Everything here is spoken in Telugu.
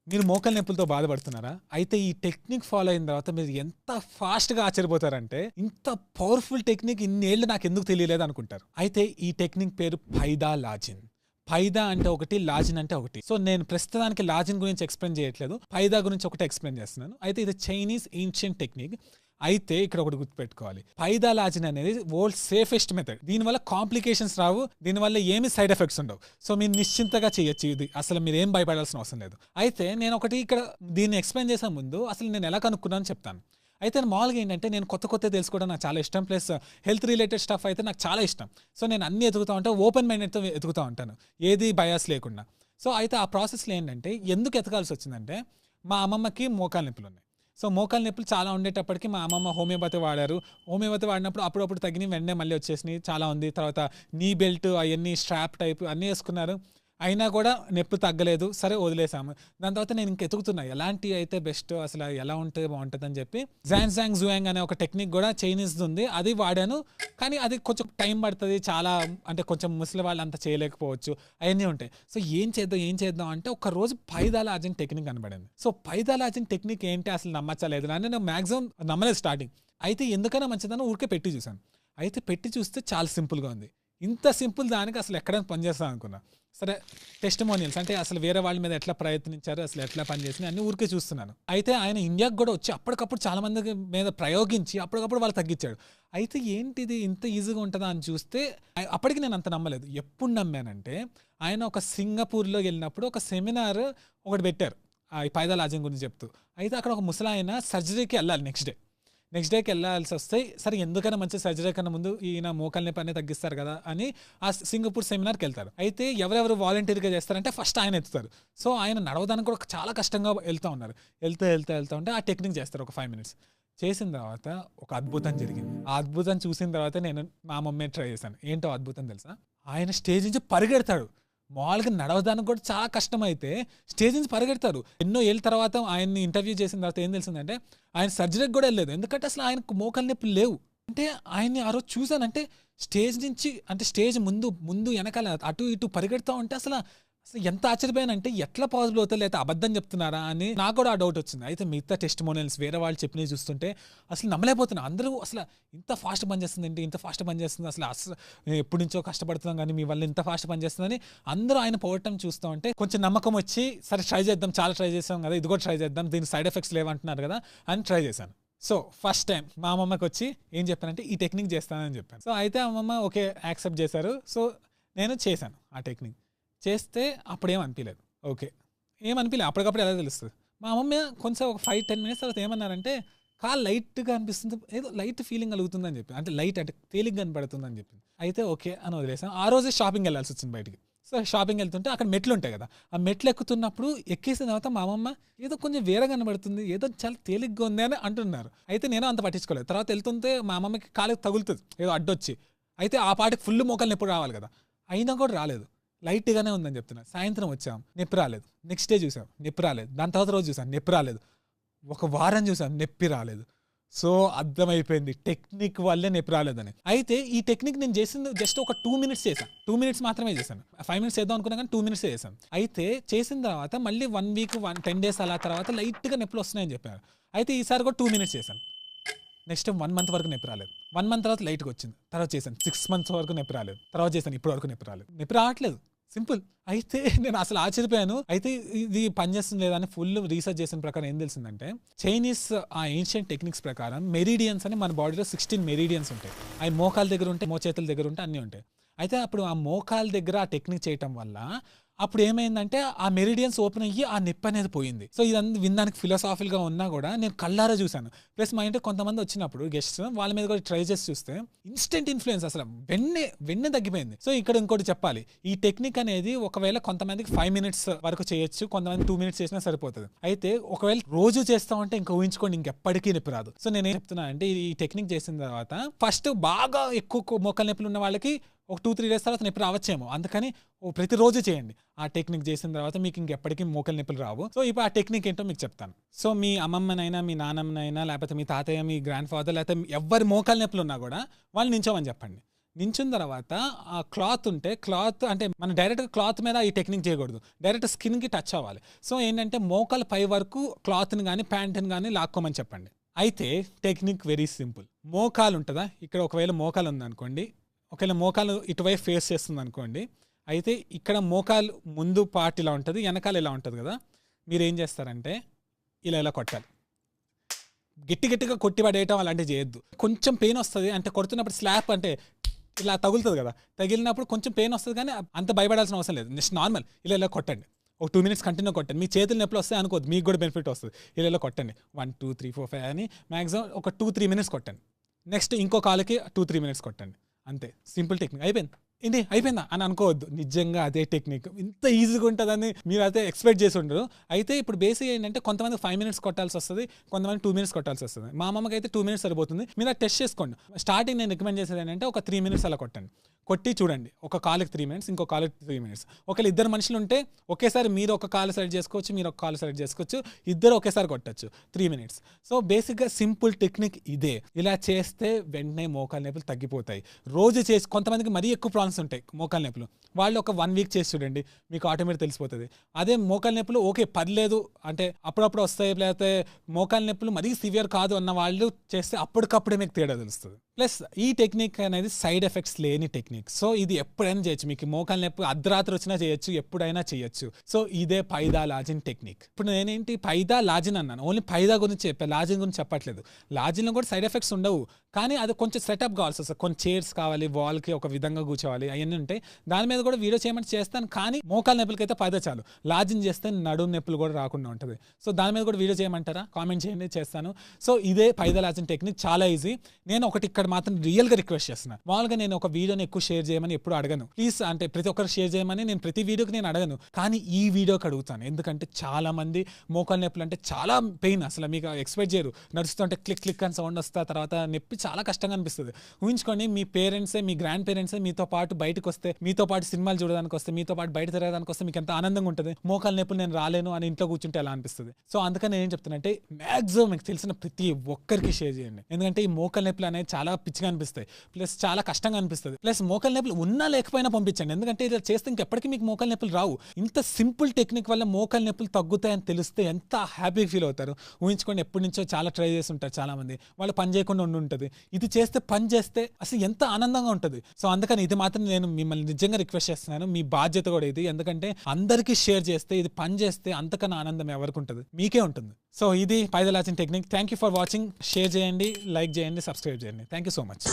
మీరు మోకాలు నొప్పులతో బాధపడుతున్నారా? అయితే ఈ టెక్నిక్ ఫాలో అయిన తర్వాత మీరు ఎంత ఫాస్ట్‌గా ఆశ్చర్యపోతారంటే, ఇంత పవర్‌ఫుల్ టెక్నిక్ ఇన్నేళ్ళు నాకెందుకు తెలియలేదు అనుకుంటారు. అయితే ఈ టెక్నిక్ పేరు పైదా లాజిన్. పైదా అంటే ఒకటి, లాజిన్ అంటే ఒకటి. సో, నేను ప్రస్తుతానికి లాజిన్ గురించి ఎక్స్‌ప్లెయిన్ చేయట్లేదు. పైదా గురించి ఒకటే ఎక్స్‌ప్లెయిన్ చేస్తున్నాను. అయితే ఇది చైనీస్ ఏన్షియంట్ టెక్నిక్. అయితే ఇక్కడ ఒకటి గుర్తుపెట్టుకోవాలి. పైదా లాజిన్ అనేది వరల్డ్ సేఫెస్ట్ మెథడ్. దీనివల్ల కాంప్లికేషన్స్ రావు. దీనివల్ల ఏమి సైడ్ ఎఫెక్ట్స్ ఉండవు. సో, మీరు నిశ్చింతగా చేయొచ్చు ఇది. అసలు మీరేం భయపడాల్సిన అవసరం లేదు. అయితే నేను ఒకటి ఇక్కడ దీన్ని ఎక్స్‌ప్లెయిన్ చేసే ముందు అసలు నేను ఎలా కనుక్కున్నానో చెప్తాను. అయితే మామూలుగా ఏంటంటే నేను కొత్తవి తెలుసుకోవడం నాకు చాలా ఇష్టం. ప్లస్ హెల్త్ రిలేటెడ్ స్టఫ్ అయితే నాకు చాలా ఇష్టం. సో, నేను అన్నీ ఎతుకుతా ఉంటాను. ఓపెన్ మైండెడ్‌తో ఎతుకుతా ఉంటాను. ఏది బయాస్ లేకుండా. సో, అయితే ఆ ప్రాసెస్‌లో ఏంటంటే ఎందుకు ఎతకాల్సి వచ్చిందంటే మా అమ్మమ్మకి మోకాలు నొప్పులున్నాయి. సో, మోకాలు నొప్పులు చాలా ఉండేటప్పటికి మా అమ్మమ్మ హోమియోపతి వాడారు. హోమియోపతి వాడినప్పుడు అప్పుడప్పుడు తగ్గినవి, వెంటనే మళ్ళీ వచ్చేసినాయి. చాలా ఉంది. తర్వాత నీ బెల్ట్ అయన్నీ స్ట్రాప్ టైప్ అన్నీ యేసుకున్నారు. అయినా కూడా నొప్పి తగ్గలేదు. సరే వదిలేసాము. దాని తర్వాత నేను ఇంక ఎతుకుతున్నా ఎలాంటివి అయితే బెస్ట్, అసలు ఎలా ఉంటే బాగుంటుందని చెప్పి జాంగ్ జుయాంగ్ అనే ఒక టెక్నిక్ కూడా చైనీస్‌ది ఉంది. అది వాడాను. కానీ అది కొంచెం టైం పడుతుంది. చాలా అంటే కొంచెం ముసలి వాళ్ళు అంత చేయలేకపోవచ్చు. అవన్నీ ఉంటాయి. సో, ఏం చేద్దాం అంటే ఒకరోజు పైదాలాజిన్ టెక్నిక్ కనబడింది. సో, పైదాలాజిన్ టెక్నిక్ ఏంటి అసలు నమ్మచ్చా లేదు అని నేను మాక్సిమం నమ్మలేదు స్టార్టింగ్. అయితే ఎందుకైనా మంచిదని ఊరికే పెట్టి చూశాను. అయితే పెట్టి చూస్తే చాలా సింపుల్‌గా ఉంది. ఇంత సింపుల్ దానికి అసలు ఎక్కడైనా పనిచేస్తా అనుకున్నా. సరే టెస్టిమోనియల్స్ అంటే అసలు వేరే వాళ్ళ మీద ఎట్లా ప్రయత్నించారు, అసలు ఎట్లా పనిచేసినాయి అన్ని ఊరికే చూస్తున్నాను. అయితే ఆయన ఇండియాకి కూడా వచ్చి అప్పటికప్పుడు చాలా మంది మీద ప్రయోగించి అప్పటికప్పుడు వాళ్ళు తగ్గించాడు. అయితే ఏంటిది ఇంత ఈజీగా ఉంటుందా అని చూస్తే అప్పటికి నేను అంత నమ్మలేదు. ఎప్పుడు నమ్మానంటే ఆయన ఒక సింగపూర్‌లో వెళ్ళినప్పుడు ఒక సెమినార్ ఒకటి పెట్టారు. ఈ పైదాలాజిన్ గురించి చెప్తూ. అయితే అక్కడ ఒక ముసలాయన సర్జరీకి వెళ్ళాలి నెక్స్ట్ డేకి వెళ్ళాల్సి వస్తే సరే ఎందుకైనా మంచి సర్జరీ కన్నా ముందు ఈయన మోకాలు నొప్పి అనేది తగ్గిస్తారు కదా అని ఆ సింగపూర్ సెమినార్కి వెళ్తారు. అయితే ఎవరెవరు వాలంటీర్గా చేస్తారంటే ఫస్ట్ ఆయన ఎత్తుతారు. సో, ఆయన నడవడానికి కూడా చాలా కష్టంగా వెళ్తూ ఉన్నారు. వెళ్తూ ఉంటే ఆ టెక్నిక్ చేస్తారు ఒక 5 minutes. చేసిన తర్వాత ఒక అద్భుతం జరిగింది. ఆ అద్భుతం చూసిన తర్వాత నేను మా మమ్మీ ట్రై చేశాను. ఏంటో అద్భుతం తెలుసా? ఆయన స్టేజ్ నుంచి పరిగెడతాడు. మామూలుగా నడవడానికి కూడా చాలా కష్టమైతే స్టేజ్ నుంచి పరిగెడతారు. ఎన్నో ఏళ్ళ తర్వాత ఆయన్ని ఇంటర్వ్యూ చేసిన తర్వాత ఏం తెలిసిందంటే ఆయన సర్జరీకి కూడా వెళ్ళలేదు. ఎందుకంటే అసలు ఆయనకు మోకాలు నొప్పులు లేవు. అంటే ఆయన్ని ఆ రోజు చూశానంటే స్టేజ్ నుంచి అంటే స్టేజ్ ముందు వెనకాల అటు ఇటు పరిగెడతా ఉంటే అసలు ఎంత ఆశ్చర్యపోయానంటే ఎట్లా పాసిబుల్ అవుతుంది, లేదా అబద్ధం చెప్తున్నారా అని నాకు కూడా ఆ డౌట్ వచ్చింది. అయితే మిగతా టెస్టిమోనియల్స్ వేరే వాళ్ళు చెప్పినవి చూస్తుంటే అసలు నమ్మలేకపోతున్నా. అందరూ అసలు ఇంత ఫాస్ట్ పనిచేస్తుంది ఏంటి, ఇంత ఫాస్ట్ పనిచేస్తుంది, అసలు ఎప్పటి నుంచో కష్టపడుతున్నాం కానీ మీ వల్ల ఇంత ఫాస్ట్ పనిచేస్తుందని అందరూ ఆయన పోవటం చూస్తూ ఉంటే కొంచెం నమ్మకం వచ్చి సరే ట్రై చేద్దాం, చాలా ట్రై చేసాం కదా, ఇది కూడా ట్రై చేద్దాం, దీనికి సైడ్ ఎఫెక్ట్స్ లేవంటున్నారు కదా అని ట్రై చేశాను. సో, ఫస్ట్ టైం మా అమ్మమ్మకి వచ్చి ఏం చెప్పానంటే ఈ టెక్నిక్ చేస్తానని చెప్పాను. సో, అయితే అమ్మమ్మ ఓకే యాక్సెప్ట్ చేశారు. సో, నేను చేశాను ఆ టెక్నిక్. చేస్తే అప్పుడేం అనిపించలేదు. ఓకే. ఏమనిపించలేదు. అప్పటికప్పుడు ఎలా తెలుస్తుంది? మా అమ్మమ్మ కొంచెం ఒక 5-10 minutes తర్వాత ఏమన్నారంటే కాలు లైట్‌గా అనిపిస్తుంది. ఏదో లైట్ ఫీలింగ్ కలుగుతుందని చెప్పి. అంటే లైట్ అంటే తేలిగ్గా కనపడుతుందని చెప్పింది. అయితే ఓకే అని వదిలేసాం. ఆ రోజే షాపింగ్‌కి వెళ్ళాల్సి వచ్చింది బయటికి. సో, షాపింగ్‌కి వెళ్తుంటే అక్కడ మెట్లు ఉంటాయి కదా! ఆ మెట్లు ఎక్కుతున్నప్పుడు ఎక్కేసిన తర్వాత మా అమ్మమ్మ ఏదో కొంచెం వేరేగా కనబడుతుంది, ఏదో చాలా తేలిగ్గా ఉంది అని అంటున్నారు. అయితే నేను అంత పట్టించుకోలేదు. తర్వాత వెళ్తుంటే మా అమ్మమ్మకి కాలుకి తగులుతుంది ఏదో అడ్డొచ్చి. అయితే ఆ పాటికి ఫుల్ మోకాలు నొప్పి రావాలి కదా! అయినా కూడా రాలేదు. లైట్‌గానే ఉందని చెప్తున్నా. సాయంత్రం వచ్చాం నొప్పి రాలేదు. నెక్స్ట్ డే చూసాం నొప్పి రాలేదు. దాని తర్వాత రోజు చూసాం నొప్పి రాలేదు. ఒక వారం చూసాం నొప్పి రాలేదు. సో, అర్థమైపోయింది టెక్నిక్ వల్లే నొప్పి రాలేదని. అయితే ఈ టెక్నిక్ నేను చేసింది జస్ట్ ఒక 2 minutes చేశాను. 2 minutes మాత్రమే చేశాను. 5 minutes చేద్దాం అనుకున్నా కానీ 2 minutes చేశాను. అయితే చేసిన తర్వాత మళ్ళీ 1 week 10 days అలా తర్వాత లైట్‌గా నొప్పులు వస్తున్నాయని చెప్పారు. అయితే ఈసారి కూడా 2 minutes చేశాను. నెక్స్ట్ 1 month వరకు నొప్పి రాలేదు. 1 month తర్వాత లైట్‌గా వచ్చింది. తర్వాత చేశాను. 6 months వరకు నొప్పి రాలేదు. తర్వాత చేశాను. ఇప్పటి వరకు నొప్పి రాలేదు. నొప్పి రావట్లేదు. సింపుల్. అయితే నేను అసలు ఆశ్చర్యపోయాను. అయితే ఇది పనిచేస్తుంది లేదా అని ఫుల్ రీసెర్చ్ చేసిన ప్రకారం ఏం తెలిసిందంటే చైనీస్ ఆ ఏన్షియంట్ టెక్నిక్స్ ప్రకారం మెరిడియన్స్ అని మన బాడీలో 16 మెరిడియన్స్ ఉంటాయి. అవి మోకాల దగ్గర ఉంటాయి, మోచేతుల దగ్గర ఉంటాయి, అన్నీ ఉంటాయి. అయితే అప్పుడు ఆ మోకాల దగ్గర ఆ టెక్నిక్ చేయటం వల్ల అప్పుడు ఏమైందంటే ఆ మెరిడియన్స్ ఓపెన్ అయ్యి ఆ నొప్పి అనేది పోయింది. సో, ఇదంతా వినడానికి ఫిలాసాఫికల్‌గా ఉన్నా కూడా నేను కళ్ళారా చూశాను. ప్లస్ మా ఇంటికి కొంతమంది వచ్చినప్పుడు గెస్ట్స్ వాళ్ళ మీద కూడా ట్రై చేసి చూస్తే ఇన్స్టెంట్ ఇన్‌ఫ్లుయెన్స్ అసలు వెంటనే తగ్గిపోయింది. సో, ఇక్కడ ఇంకోటి చెప్పాలి. ఈ టెక్నిక్ అనేది ఒకవేళ కొంతమందికి 5 minutes వరకు చేయొచ్చు. కొంతమంది 2 minutes చేసినా సరిపోతుంది. అయితే ఒకవేళ రోజు చేస్తా ఉంటే ఇంకా ఊహించుకోండి ఇంకెప్పటికీ నొప్పి రాదు. సో, నేనేం చెప్తున్నా అంటే ఈ టెక్నిక్ చేసిన తర్వాత ఫస్ట్ బాగా ఎక్కువ మోకాలు నొప్పులు ఉన్న వాళ్ళకి ఒక 2-3 days తర్వాత నొప్పి రావచ్చేమో. అందుకని ప్రతిరోజు చేయండి. ఆ టెక్నిక్ చేసిన తర్వాత మీకు ఇంకెప్పటికీ మోకాలు నొప్పులు రావు. సో, ఇప్పుడు ఆ టెక్నిక్ ఏంటో మీకు చెప్తాను. సో, మీ అమ్మమ్మనైనా, మీ నాన్నమ్మనైనా, లేకపోతే మీ తాతయ్య, మీ గ్రాండ్ ఫాదర్ లేకపోతే ఎవ్వరి మోకాలు నొప్పులు ఉన్నా కూడా వాళ్ళు నించోమని చెప్పండి. నించున్న తర్వాత ఆ క్లాత్ ఉంటే క్లాత్ అంటే మనం డైరెక్ట్గా క్లాత్ మీద ఈ టెక్నిక్ చేయకూడదు, డైరెక్ట్ స్కిన్కి టచ్ అవ్వాలి. సో ఏంటంటే మోకాల పై వరకు క్లాత్ని కానీ ప్యాంట్ని కానీ లాక్కోమని చెప్పండి. అయితే టెక్నిక్ వెరీ సింపుల్. మోకాలు ఉంటుందా, ఇక్కడ ఒకవేళ మోకాలు ఉందనుకోండి, ఒకవేళ మోకాలు ఇటువైపు ఫేస్ చేస్తుంది అనుకోండి, అయితే ఇక్కడ మోకాలు ముందు పార్ట్ ఇలా ఉంటుంది, వెనకాల ఇలా ఉంటుంది కదా, మీరు ఏం చేస్తారంటే ఇలా కొట్టాలి. గట్టిగా కొట్టి పడేయటం అలాంటివి చేయొద్దు. కొంచెం పెయిన్ వస్తుంది, అంటే కొడుతున్నప్పుడు స్లాప్ అంటే ఇలా తగులుతుంది కదా, తగిలినప్పుడు కొంచెం పెయిన్ వస్తుంది, కానీ అంత భయపడాల్సిన అవసరం లేదు. నెక్స్ట్ నార్మల్ ఇలా కొట్టండి, ఒక 2 minutes కంటిన్యూ కొట్టండి. మీ చేతులు నొప్పులు వస్తాయి అనుకోవద్దు, మీకు కూడా బెనిఫిట్ వస్తుంది. ఇలా కొట్టండి 1 2 3 4 5 అని మ్యాక్సిమం ఒక 2-3 minutes కొట్టండి. నెక్స్ట్ ఇంకో కాలుకి 2-3 minutes కొట్టండి. అంతే, సింపుల్ టెక్నిక్. అయిపోయిందా అని అనుకోవద్దు, నిజంగా అదే టెక్నిక్. ఇంత ఈజీగా ఉంటుందని మీరు అయితే ఎక్స్పెక్ట్ చేసి ఉండరు. అయితే ఇప్పుడు బేసిక్ ఏంటంటే కొంతమంది 5 minutes కొట్టాల్సి వస్తుంది, కొంతమంది 2 minutes కొట్టాల్సి వస్తుంది. మా అమ్మకి అయితే 2 minutes సరిపోతుంది. మీరు అది టెస్ట్ చేసుకోండి. స్టార్టింగ్ నేను రికమెండ్ చేసేది ఏంటంటే ఒక 3 minutes అలా కొట్టండి, కొట్టి చూడండి. ఒక కాలుకి 3 minutes, ఇంకో కాలుకి 3 minutes. ఒకవేళ ఇద్దరు మనుషులు ఉంటే ఒకేసారి మీరు ఒక కాలు సెలెక్ట్ చేసుకోవచ్చు, మీరు ఒక కాలు సెలెక్ట్ చేసుకోవచ్చు, ఇద్దరు ఒకేసారి కొట్టచ్చు 3 minutes. సో బేసిక్గా సింపుల్ టెక్నిక్ ఇదే. ఇలా చేస్తే వెంటనే మోకాలు నొప్పులు తగ్గిపోతాయి. రోజు చేసి, కొంతమందికి మరీ ఎక్కువ ప్రాబ్లమ్స్ ఉంటాయి మోకాలు నొప్పులు, వాళ్ళు ఒక 1 week చేసి చూడండి, మీకు ఆటోమేటిక్ తెలిసిపోతుంది. అదే మోకాలు నొప్పులు ఓకే పర్లేదు అంటే అప్పుడప్పుడు వస్తాయి, లేకపోతే మోకాలు నొప్పులు మరీ సివియర్ కాదు అన్న వాళ్ళు చేస్తే అప్పటికప్పుడే మీకు తేడా తెలుస్తుంది. ప్లస్ ఈ టెక్నిక్ అనేది సైడ్ ఎఫెక్ట్స్ లేని టెక్నిక్. సో ఇది ఎప్పుడైనా చేయొచ్చు, మీకు మోకాలు నొప్పి అర్ధరాత్రి వచ్చినా చేయొచ్చు, ఎప్పుడైనా చేయొచ్చు. సో ఇదే పైదా లాజిన్ టెక్నిక్. ఇప్పుడు నేనేంటి పైదా లాజిన్ అన్నాను, ఓన్లీ పైదా గురించి చెప్పాను, లాజిన్ గురించి చెప్పట్లేదు. లాజిన్లో కూడా సైడ్ ఎఫెక్ట్స్ ఉండవు, కానీ అది కొంచెం సెటప్ కావాల్సి వస్తుంది. కొన్ని చైర్స్ కావాలి, వాల్కి ఒక విధంగా కూర్చోవాలి, అవన్నీ ఉంటాయి. దాని మీద కూడా వీడియో చేయమని చేస్తాను, కానీ మోకాలు నొప్పులకి అయితే పైదా చాలు. లాజిన్ చేస్తే నడుము నొప్పులు కూడా రాకుండా ఉంటుంది. సో దాని మీద కూడా వీడియో చేయమంటారా, కామెంట్ చేయండి, చేస్తాను. సో ఇదే పైదా లాజిన్ టెక్నిక్, చాలా ఈజీ. నేను ఒకటి ఇక్కడ మాత్రం రియల్గా రిక్వెస్ట్ చేస్తున్నాను. మామూలుగా నేను ఒక వీడియోని ఎక్కువ షేర్ చేయమని ఎప్పుడు అడగను, ప్లీజ్ అంటే ప్రతి ఒక్కరు షేర్ చేయమని నేను ప్రతి వీడియోకి నేను అడగను, కానీ ఈ వీడియోకి అడుగుతాను. ఎందుకంటే చాలా మంది మోకాలు నొప్పులు అంటే చాలా పెయిన్, అసలు మీకు ఎక్స్పెక్ట్ చేయరు. నడుస్తుంటే క్లిక్ క్లిక్ అని సౌండ్ వస్తా, తర్వాత నొప్పి చాలా కష్టంగా అనిపిస్తుంది. ఊహించుకోండి, మీ పేరెంట్సే, మీ గ్రాండ్ పేరెంట్సే మీతో పాటు బయటకు వస్తే, మీతో పాటు సినిమాలు చూడడానికి వస్తే, మీతో పాటు బయట తిరగడానికి వస్తే మీకు ఎంత ఆనందంగా ఉంటుంది. మోకాలు నొప్పులు నేను రాలేను అని ఇంట్లో కూర్చుంటే ఎలా అనిపిస్తుంది. సో అందుకని నేను ఏం చెప్తానంటే మ్యాక్సిమం మీకు తెలిసిన ప్రతి ఒక్కరికి షేర్ చేయండి. ఎందుకంటే ఈ మోకాలు నొప్పులు అనేది చాలా పిచ్చిగా అనిపిస్తాయి, ప్లస్ చాలా కష్టంగా అనిపిస్తుంది. ప్లస్ మోకాలు నొప్పులు ఉన్నా లేకపోయినా పంపించండి, ఎందుకంటే ఇలా చేస్తే ఇంకెప్పటికీ మీకు మోకాలు నొప్పులు రావు. ఇంత సింపుల్ టెక్నిక్ వల్ల మోకాలు నొప్పులు తగ్గుతాయని తెలిస్తే ఎంత హ్యాపీగా ఫీల్ అవుతారు. ఊహించుకోండి, ఎప్పటి నుంచో చాలా ట్రై చేసి ఉంటారు చాలా మంది, వాళ్ళు పని చేయకుండా ఉంటుంది. ఇది చేస్తే పని చేస్తే అసలు ఎంత ఆనందంగా ఉంటుంది. సో అందుకని ఇది మాత్రం నేను మిమ్మల్ని నిజంగా రిక్వెస్ట్ చేస్తున్నాను, మీ బాధ్యత కూడా ఇది. ఎందుకంటే అందరికీ షేర్ చేస్తే, ఇది పని చేస్తే అంతకన్నా ఆనందం ఎవరికి ఉంటుంది, మీకే ఉంటుంది. సో ఇది పైదా లాజిన్ technique. Thank you for watching. Share చేయండి, లైక్ చేయండి, సబ్స్క్రైబ్ చేయండి. Thank you so much.